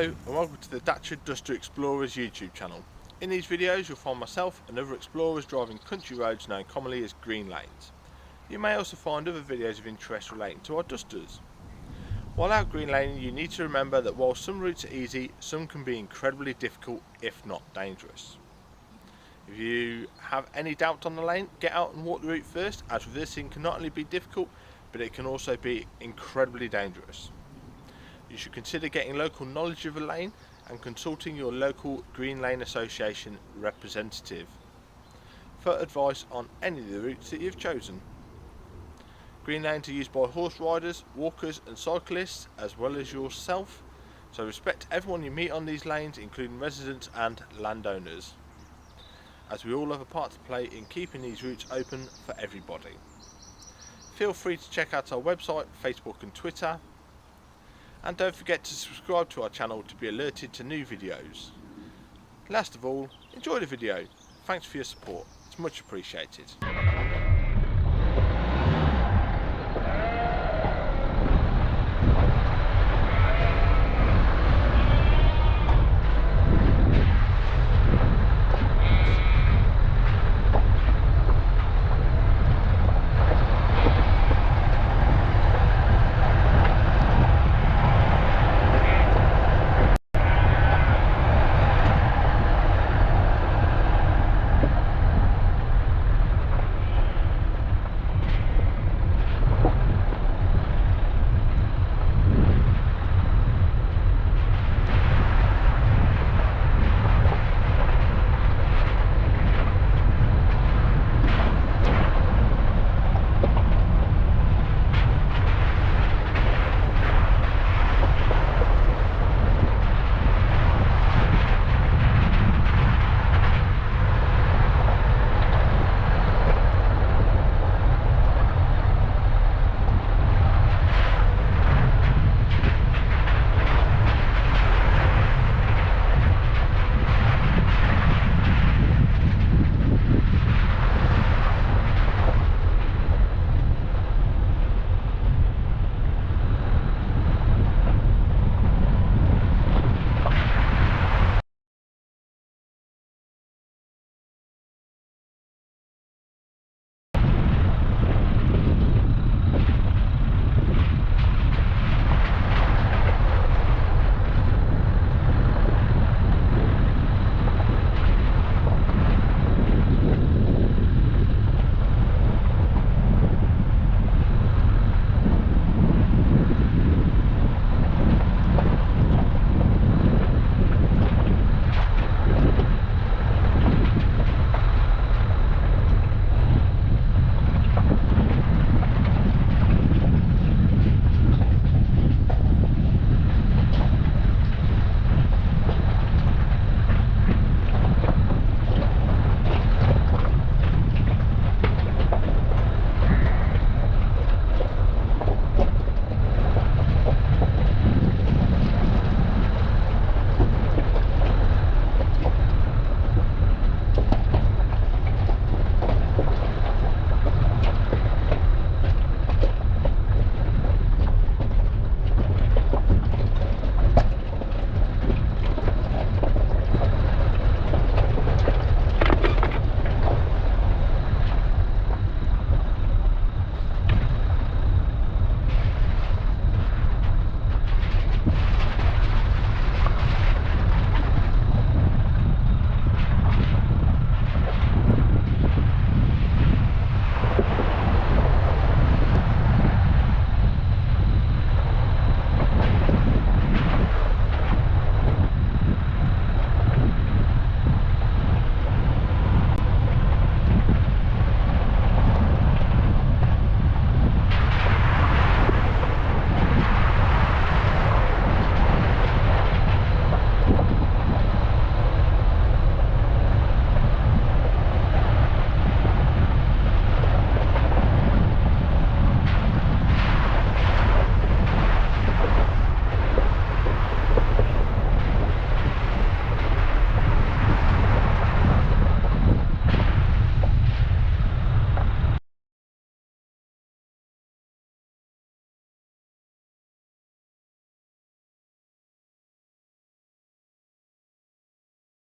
Hello and welcome to the Dacia Duster Explorers YouTube channel. In these videos you'll find myself and other explorers driving country roads known commonly as green lanes. You may also find other videos of interest relating to our dusters. While out green laning, you need to remember that while some routes are easy, some can be incredibly difficult if not dangerous. If you have any doubt on the lane, get out and walk the route first, as reversing can not only be difficult but it can also be incredibly dangerous. You should consider getting local knowledge of a lane and consulting your local Green Lane Association representative for advice on any of the routes that you've chosen. Green lanes are used by horse riders, walkers and cyclists as well as yourself, so respect everyone you meet on these lanes, including residents and landowners, as we all have a part to play in keeping these routes open for everybody. Feel free to check out our website, Facebook and Twitter. And don't forget to subscribe to our channel to be alerted to new videos. Last of all, enjoy the video. Thanks for your support, it's much appreciated.